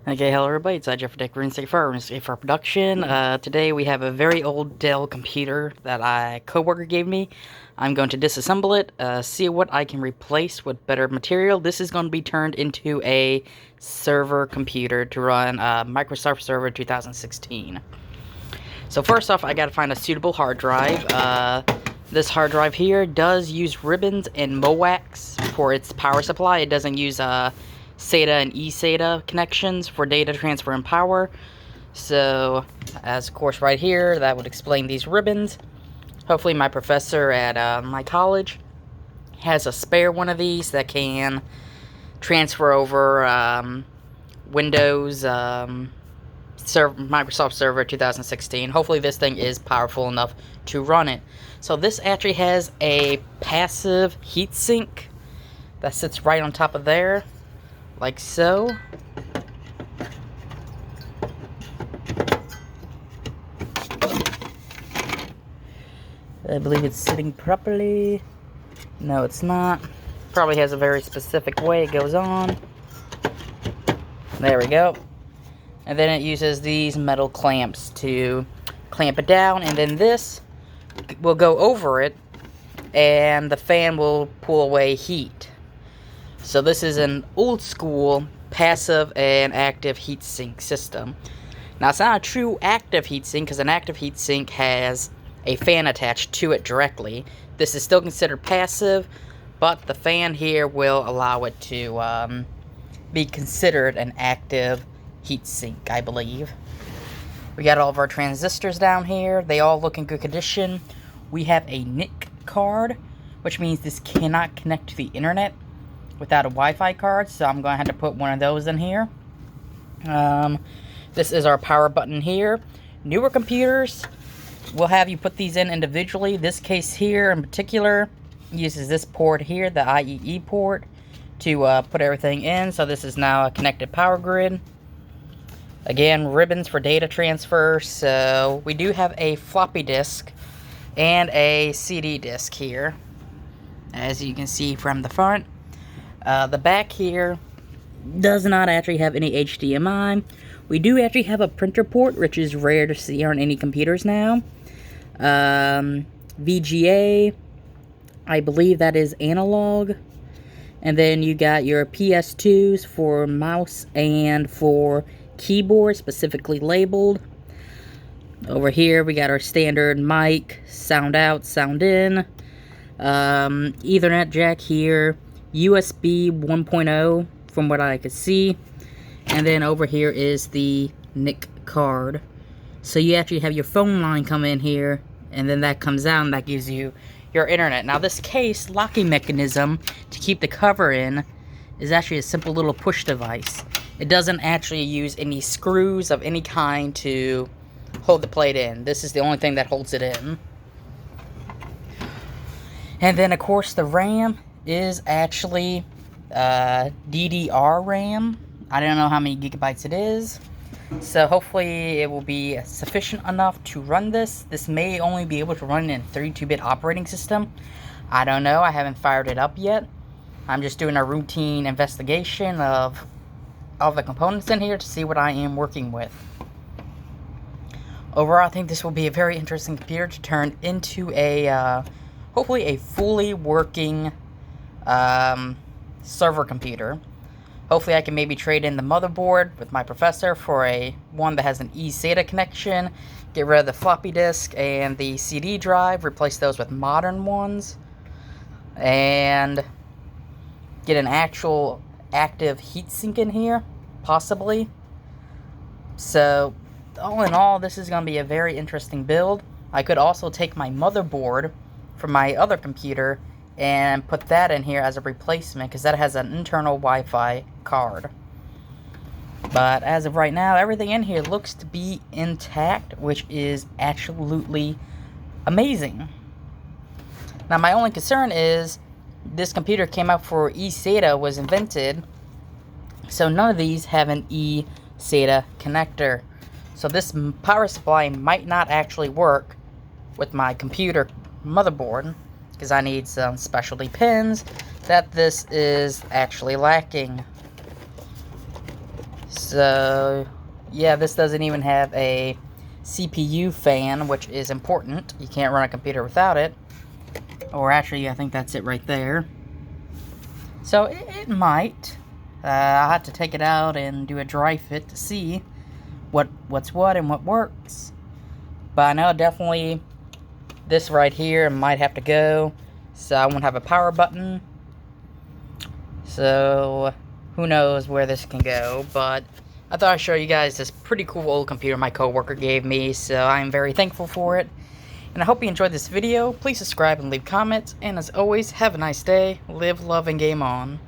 Okay, hello everybody, it's Jeff Dick for production. Today we have a very old Dell computer that a coworker gave me. I'm going to disassemble it, see what I can replace with better material. This is going to be turned into a server computer to run Microsoft Server 2016. So first off, I gotta find a suitable hard drive. This hard drive here does use ribbons and MOAX for its power supply. It doesn't use SATA and eSATA connections for data transfer and power. So, as of course right here, that would explain these ribbons. Hopefully my professor at my college has a spare one of these that can transfer over Windows Microsoft Server 2016. Hopefully this thing is powerful enough to run it. So this actually has a passive heatsink that sits right on top of there, like so. I believe it's sitting properly. No, it's not. Probably has a very specific way it goes on. There we go. And then it uses these metal clamps to clamp it down, and then this will go over it, and the fan will pull away heat. So this is an old school passive and active heatsink system. Now it's not a true active heatsink, because an active heatsink has a fan attached to it directly. This is still considered passive, but the fan here will allow it to be considered an active heatsink, I believe. We got all of our transistors down here. They all look in good condition. We have a NIC card, which means this cannot connect to the internet without a Wi-Fi card, so I'm going to have to put one of those in here. This is our power button here. Newer computers will have you put these in individually. This case here in particular uses this port here, the IEE port, to put everything in. So this is now a connected power grid. Again, ribbons for data transfer. So we do have a floppy disk and a CD disk here, as you can see from the front. The back here does not actually have any HDMI. We do actually have a printer port, which is rare to see on any computers now. VGA, I believe that is analog. And then you got your PS2s for mouse and for keyboard, specifically labeled. Over here we got our standard mic, sound out, sound in, Ethernet jack here, USB 1.0 from what I could see, and then over here is the NIC card. So you actually have your phone line come in here, and then that comes out and that gives you your internet. Now this case locking mechanism to keep the cover in is actually a simple little push device. It doesn't actually use any screws of any kind to hold the plate in. This is the only thing that holds it in. And then of course the RAM is actually DDR RAM. I don't know how many gigabytes it is. So hopefully it will be sufficient enough to run this. This may only be able to run in 32-bit operating system. I don't know. I haven't fired it up yet. I'm just doing a routine investigation of all the components in here to see what I am working with. Overall, I think this will be a very interesting computer to turn into a, hopefully a fully working server computer. Hopefully I can maybe trade in the motherboard with my professor for one that has an eSATA connection, get rid of the floppy disk and the CD drive, replace those with modern ones, and get an actual active heatsink in here, possibly. So all in all, this is going to be a very interesting build. I could also take my motherboard from my other computer and put that in here as a replacement, because that has an internal Wi-Fi card. But as of right now, everything in here looks to be intact, which is absolutely amazing. Now my only concern is this computer came out before eSATA was invented, so none of these have an eSATA connector. So this power supply might not actually work with my computer motherboard, because I need some specialty pins that this is actually lacking. So, yeah, this doesn't even have a CPU fan, which is important. You can't run a computer without it. Or actually, I think that's it right there. So, it might. I'll have to take it out and do a dry fit to see what's what and what works. But I know definitely this right here might have to go. So, I won't have a power button. So, who knows where this can go, but I thought I'd show you guys this pretty cool old computer my coworker gave me, so I'm very thankful for it. And I hope you enjoyed this video. Please subscribe and leave comments, and as always, have a nice day, live, love, and game on.